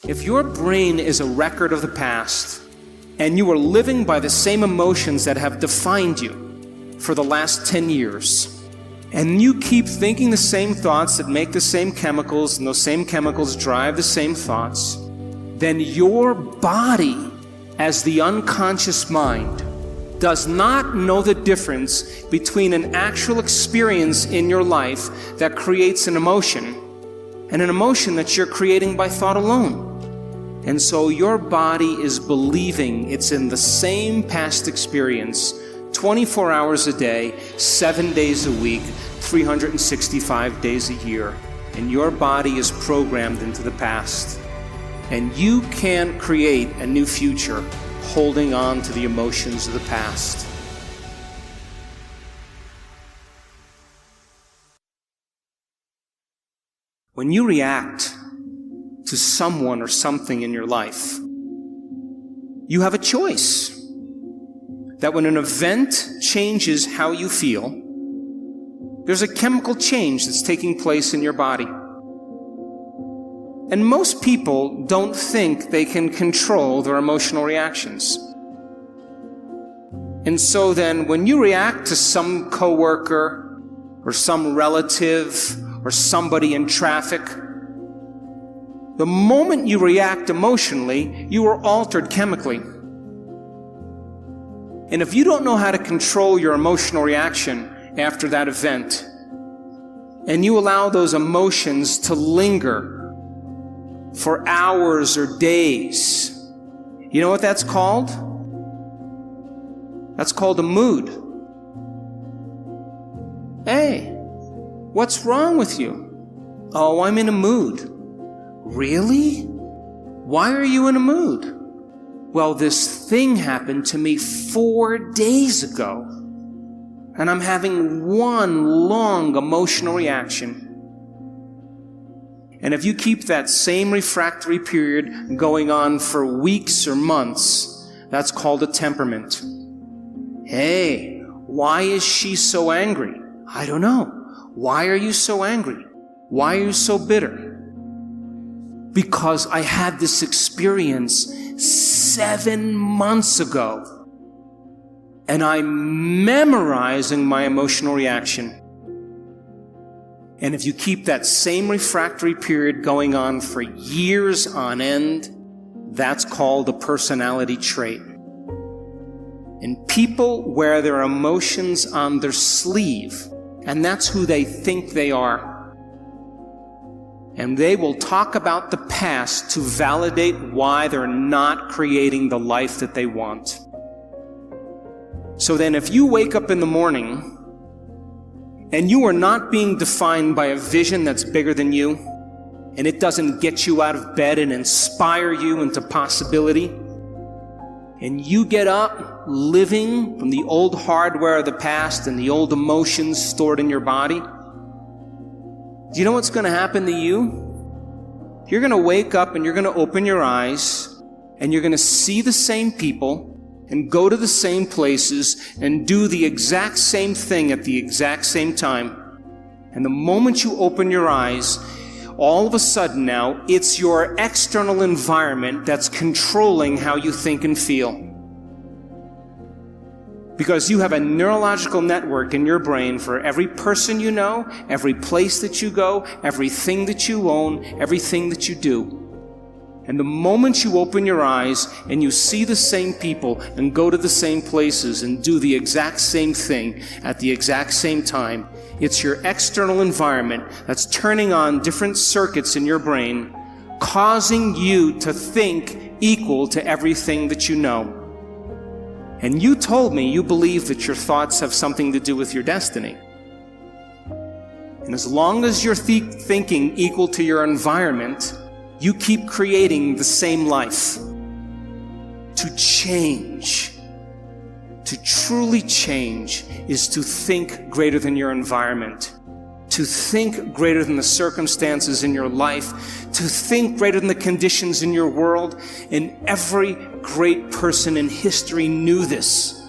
If your brain is a record of the past, and you are living by the same emotions that have defined you for the last 10 years, and you keep thinking the same thoughts that make the same chemicals, and those same chemicals drive the same thoughts, then your body, as the unconscious mind, does not know the difference between an actual experience in your life that creates an emotion and an emotion that you're creating by thought alone. And so your body is believing it's in the same past experience 24 hours a day, 7 days a week, 365 days a year. And your body is programmed into the past. And you can't create a new future holding on to the emotions of the past. When you react to someone or something in your life, you have a choice. That when an event changes how you feel, there's a chemical change that's taking place in your body. And most people don't think they can control their emotional reactions. And so then when you react to some coworker or some relative or somebody in traffic, the moment you react emotionally, you are altered chemically. And if you don't know how to control your emotional reaction after that event, and you allow those emotions to linger for hours or days, you know what that's called? That's called a mood. Hey, what's wrong with you? Oh, I'm in a mood. Really? Why are you in a mood? Well, this thing happened to me 4 days ago, and I'm having one long emotional reaction. And if you keep that same refractory period going on for weeks or months, that's called a temperament. Hey, why is she so angry? I don't know. Why are you so angry? Why are you so bitter? Because I had this experience 7 months ago, and I'm memorizing my emotional reaction. And if you keep that same refractory period going on for years on end, that's called a personality trait. And people wear their emotions on their sleeve, and that's who they think they are. And they will talk about the past to validate why they're not creating the life that they want. So then if you wake up in the morning and you are not being defined by a vision that's bigger than you, and it doesn't get you out of bed and inspire you into possibility, and you get up living from the old hardware of the past and the old emotions stored in your body, do you know what's going to happen to you? You're going to wake up and you're going to open your eyes and you're going to see the same people and go to the same places and do the exact same thing at the exact same time. And the moment you open your eyes, all of a sudden now, it's your external environment that's controlling how you think and feel. Because you have a neurological network in your brain for every person you know, every place that you go, everything that you own, everything that you do. And the moment you open your eyes and you see the same people and go to the same places and do the exact same thing at the exact same time, it's your external environment that's turning on different circuits in your brain, causing you to think equal to everything that you know. And you told me you believe that your thoughts have something to do with your destiny. And as long as you're thinking equal to your environment, you keep creating the same life. To change, to truly change, is to think greater than your environment. To think greater than the circumstances in your life, to think greater than the conditions in your world. And every great person in history knew this.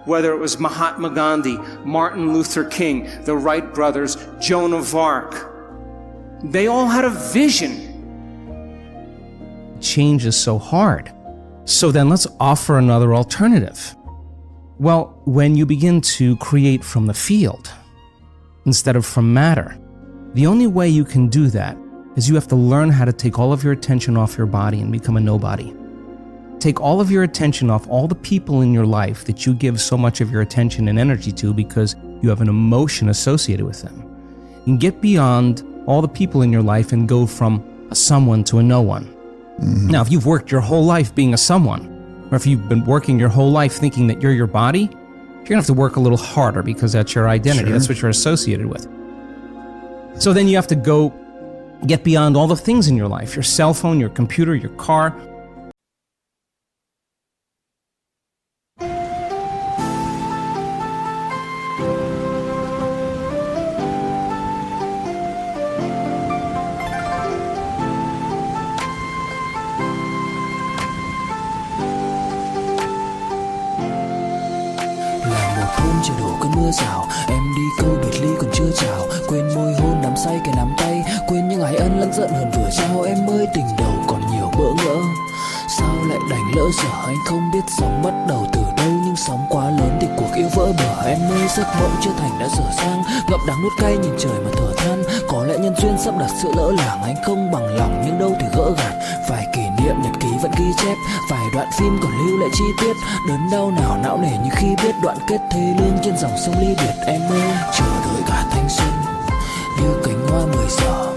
Whether it was Mahatma Gandhi, Martin Luther King, the Wright brothers, Joan of Arc. They all had a vision. change is so hard. So then let's offer another alternative. Well, when you begin to create from the field instead of from matter, the only way you can do that is you have to learn how to take all of your attention off your body and become a nobody. Take all of your attention off all the people in your life that you give so much of your attention and energy to because you have an emotion associated with them. And get beyond all the people in your life and go from a someone to a no one. Mm-hmm. Now, if you've worked your whole life being a someone, or if you've been working your whole life thinking that you're your body, you're gonna have to work a little harder because that's your identity. Sure. That's what you're associated with. So then you have to go get beyond all the things in your life, your cell phone, your computer, your car. Trời đổ cơn mưa rào, em đi câu biệt ly còn chưa chào. Quên môi hôn nắm say cái nắm tay, quên những ái ân lẫn giận hờn vừa trao. Em ơi tình đầu còn nhiều bỡ ngỡ, sao lại đành lỡ dở. Anh không biết sóng bắt đầu từ đâu, nhưng sóng quá lớn thì cuộc yêu vỡ bờ. Em ơi giấc mộng chưa thành đã dở dang, ngậm đắng nuốt cay nhìn trời mà thở than. Có lẽ nhân duyên sắp đặt sự lỡ làng, anh không bằng lòng nhưng đâu thì gỡ gạt. Vài kỷ niệm nhật ký vẫn ghi chép, vài đoạn phim còn lưu lại chi tiết. Đớn đau nào não nề như khi biết đoạn kết thê lương trên dòng sông ly biệt. Em ơi chờ đợi cả thanh xuân như cánh hoa 10 giờ,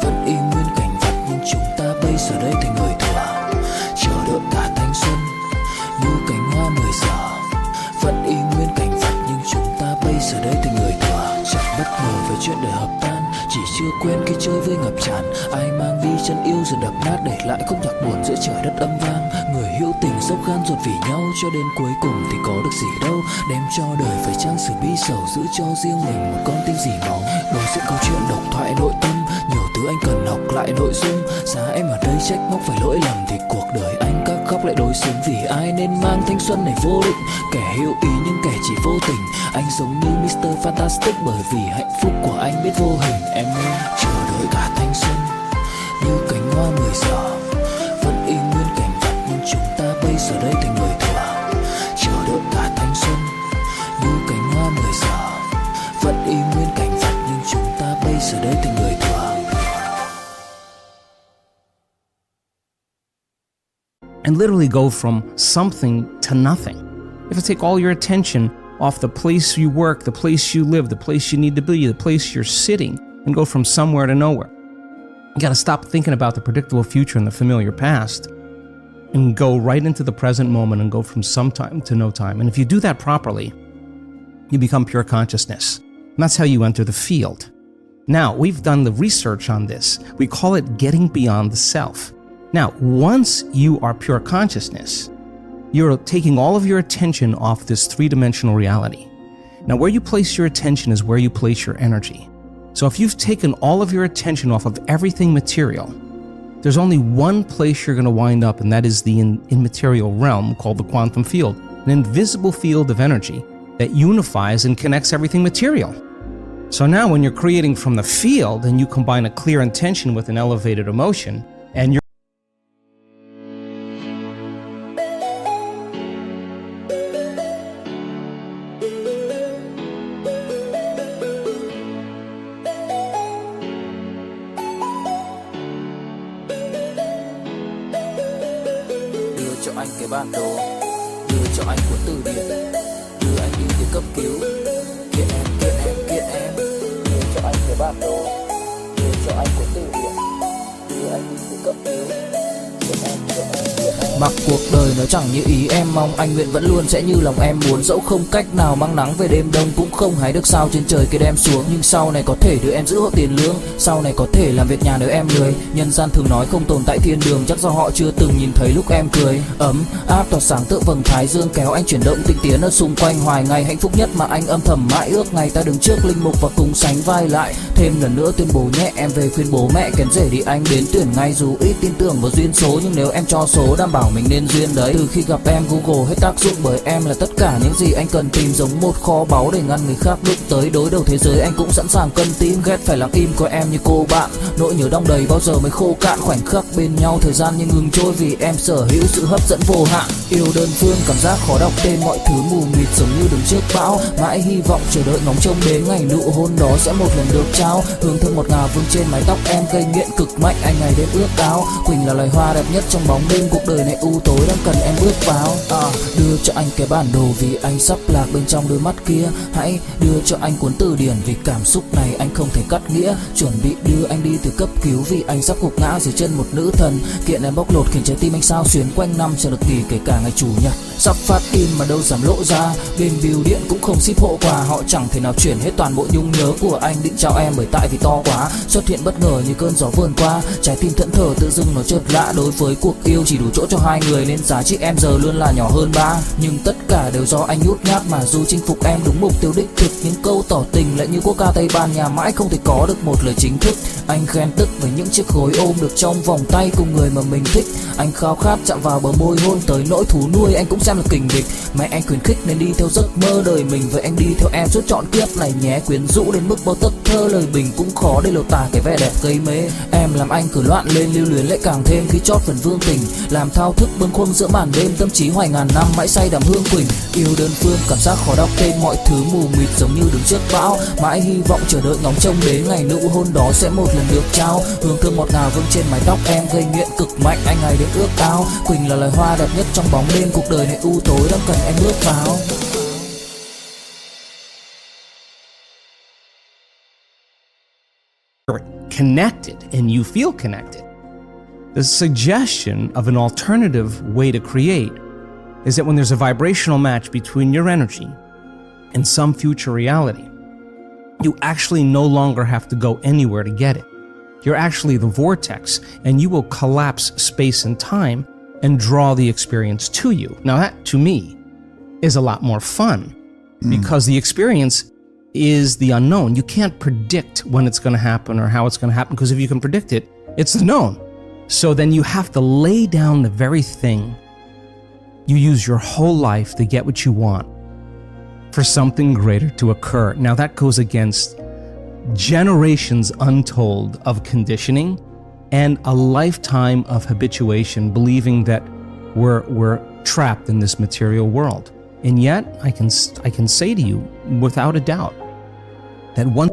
vẫn y nguyên cảnh vật nhưng chúng ta bây giờ đây thành người thừa. Chờ đợi cả thanh xuân như cánh hoa 10 giờ, vẫn y nguyên cảnh vật nhưng chúng ta bây giờ đây thành người thừa. Chẳng bất ngờ về chuyện đời hợp tan, chỉ chưa quen khi chơi với ngập tràn. Ai mang đi chân yêu rồi đập nát, để lại khúc nhạc buồn giữa trời đất âm vang. Người hữu tình dốc gan ruột vì nhau, cho đến cuối cùng thì có được gì đâu. Đem cho đời phải trang sử bi sầu, giữ cho riêng mình một con tim dỉ máu. Đối diện câu chuyện độc thoại nội tâm, nhiều thứ anh cần học lại nội dung. Giá em ở đây trách móc phải lỗi lầm, thì cuộc đời anh các khóc lại đối xứng. Vì ai nên mang thanh xuân này vô định, kẻ hữu ý nhưng kẻ chỉ vô tình. Anh giống như Mr. Fantastic bởi vì hạnh phúc của anh biết vô hình. Em ơi chờ đợi cả thanh xuân như cánh hoa 10 giờ, vẫn y nguyên cảnh vật nhưng chúng ta bây giờ đây thành người thừa. Chờ đợi cả thanh xuân như cánh hoa 10 giờ, vẫn y nguyên cảnh vật nhưng chúng ta bây giờ đây thành người thừa. And literally go from something to nothing. You have to take all your attention off the place you work, the place you live, the place you need to be, the place you're sitting, and go from somewhere to nowhere. You gotta stop thinking about the predictable future and the familiar past and go right into the present moment and go from some time to no time. And if you do that properly, you become pure consciousness. And that's how you enter the field. Now, we've done the research on this. We call it getting beyond the self. Now, once you are pure consciousness, you're taking all of your attention off this three-dimensional reality. Now, where you place your attention is where you place your energy. So if you've taken all of your attention off of everything material, there's only one place you're going to wind up, and that is the immaterial realm called the quantum field, an invisible field of energy that unifies and connects everything material. So now when you're creating from the field and you combine a clear intention with an elevated emotion, and you're cho anh cái bản đồ, đưa cho anh cuốn từ điển, đưa anh đi từ cấp cứu. Kiện em, kiện em, kiện em, đưa cho anh cái bản đồ, đưa cho anh cuốn từ điển, đưa anh đi từ cấp cứu. Mặc cuộc đời nó chẳng như ý em mong, anh nguyện vẫn luôn sẽ như lòng em muốn. Dẫu không cách nào mang nắng về đêm đông, cũng không hái được sao trên trời kia đem xuống. Nhưng sau này có thể đưa em giữ hộ tiền lương, sau này có thể làm việc nhà nếu em lười. Nhân gian thường nói không tồn tại thiên đường, chắc do họ chưa từng nhìn thấy lúc em cười. Ấm áp tỏa sáng tựa vầng thái dương, kéo anh chuyển động tinh tiến ở xung quanh. Hoài ngày hạnh phúc nhất mà anh âm thầm mãi ước, ngày ta đứng trước linh mục và cùng sánh vai lại. Thêm lần nữa tuyên bố nhẹ, em về khuyên bố mẹ kén rể đi anh đến tuyển ngay. Dù ít tin tưởng vào duyên số, nhưng nếu em cho số đảm bảo bảo mình nên duyên đấy. Từ khi gặp em Google hết tác dụng, bởi em là tất cả những gì anh cần tìm, giống một kho báu để ngăn người khác đụng tới. Đối đầu thế giới anh cũng sẵn sàng cân tim, ghét phải lặng im coi em như cô bạn. Nỗi nhớ đong đầy bao giờ mới khô cạn, khoảnh khắc bên nhau thời gian như ngừng trôi vì em sở hữu sự hấp dẫn vô hạn. Yêu đơn phương cảm giác khó đọc tên, mọi thứ mù mịt giống như đứng trước bão. Mãi hy vọng chờ đợi ngóng trông đến ngày nụ hôn đó sẽ một lần được trao. Hương thơm ngọt ngào vương trên mái tóc em, gây nghiện cực mạnh anh ngày đêm ước ao. Quỳnh là loài hoa đẹp nhất trong bóng đêm, cuộc đời này u tối đang cần em bước vào. Đưa cho anh cái bản đồ vì anh sắp lạc bên trong đôi mắt kia. Hãy đưa cho anh cuốn từ điển vì cảm xúc này anh không thể cắt nghĩa. Chuẩn bị đưa anh đi từ cấp cứu vì anh sắp gục ngã dưới chân một nữ thần. Kiện em bóc lột khiến trái tim anh sao xuyến quanh năm chờ được kỳ kể cả ngày chủ nhật. Sắp phát in mà đâu dám lộ ra, bên bưu điện cũng không ship hộ quà. Họ chẳng thể nào chuyển hết toàn bộ nhung nhớ của anh định trao em, bởi tại vì to quá. Xuất hiện bất ngờ như cơn gió vườn qua, trái tim thẫn thờ tự dưng nó chợt lạ. Đối với cuộc yêu chỉ đủ chỗ cho hai người nên giá trị em giờ luôn là nhỏ hơn ba. Nhưng tất cả đều do anh nhút nhát mà dù chinh phục em đúng mục tiêu đích thực. Những câu tỏ tình lại như quốc ca Tây Ban Nha mãi không thể có được một lời chính thức. Anh khen tức với những chiếc gối ôm được trong vòng tay cùng người mà mình thích. Anh khao khát chạm vào bờ môi hôn tới nỗi thú nuôi anh cũng xem là kình địch. Mẹ anh khuyến khích nên đi theo giấc mơ đời mình, với anh đi theo em suốt trọn kiếp này nhé. Quyến rũ đến mức bao tấc thơ lời bình cũng khó để lột tả cái vẻ đẹp gây mê. Em làm anh cứ loạn lên, lưu luyến lại càng thêm khi chót phần vương tình. Làm thao thức bâng khuâng giữa màn đêm, tâm trí hoài ngàn năm mãi say đắm hương quỳnh. Yêu đơn phương cảm giác khó đọc tên, mọi thứ mù mịt giống như đứng trước bão. Mãi hy vọng chờ đợi ngóng trông đến ngày nụ hôn đó sẽ một lần được trao. Hương thơm ngọt ngào vương trên mái tóc em, gây nghiện cực mạnh anh ngày đêm ước ao. Quỳnh là loài hoa đẹp nhất trong bóng đêm, cuộc đời này u tối đang cần em bước vào. Connected and you feel connected. The suggestion of an alternative way to create is that when there's a vibrational match between your energy and some future reality, you actually no longer have to go anywhere to get it. You're actually the vortex, and you will collapse space and time and draw the experience to you. Now that, to me, is a lot more fun because the experience is the unknown. You can't predict when it's going to happen or how it's going to happen, because if you can predict it, it's the known. So then you have to lay down the very thing you use your whole life to get what you want for something greater to occur. Now that goes against generations untold of conditioning and a lifetime of habituation, believing that we're trapped in this material world. And yet, I can say to you without a doubt that one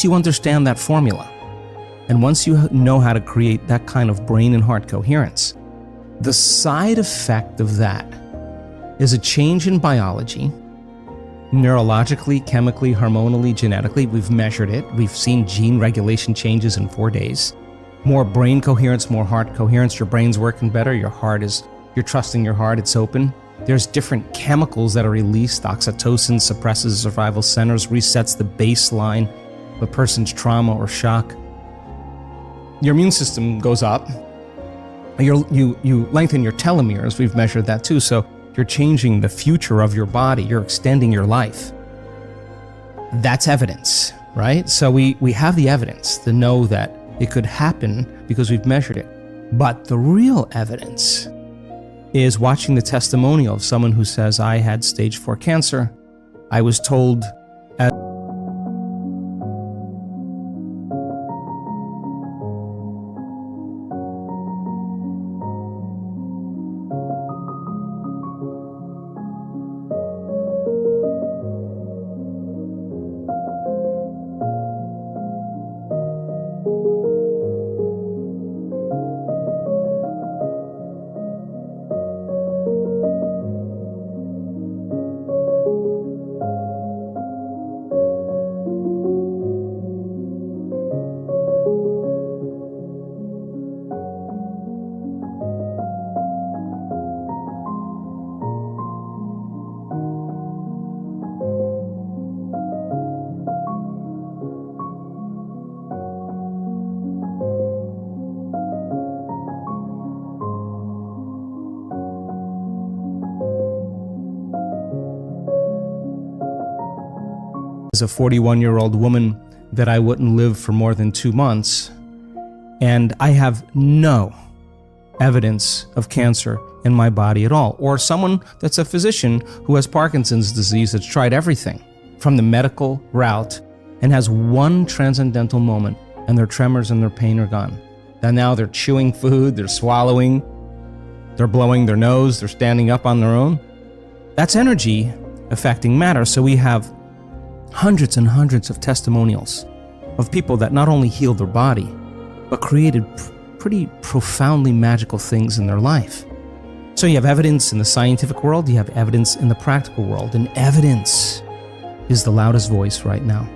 you understand that formula, and once you know how to create that kind of brain and heart coherence, the side effect of that is a change in biology, neurologically, chemically, hormonally, genetically. We've measured it. We've seen gene regulation changes in 4 days. More brain coherence, more heart coherence. Your brain's working better. You're trusting your heart. It's open. There's different chemicals that are released. Oxytocin suppresses survival centers, resets the baseline of a person's trauma or shock. Your immune system goes up. You lengthen your telomeres. We've measured that too. So you're changing the future of your body. You're extending your life. That's evidence, right? So we have the evidence to know that it could happen because we've measured it. But the real evidence is watching the testimonial of someone who says, I had stage 4 cancer. I was told as a 41-year-old woman that I wouldn't live for more than 2 months, and I have no evidence of cancer in my body at all. Or someone that's a physician who has Parkinson's disease that's tried everything from the medical route and has one transcendental moment, and their tremors and their pain are gone. And now they're chewing food, they're swallowing, they're blowing their nose, they're standing up on their own. That's energy affecting matter. So we have hundreds and hundreds of testimonials of people that not only healed their body, but created pretty profoundly magical things in their life. So you have evidence in the scientific world, you have evidence in the practical world, and evidence is the loudest voice right now.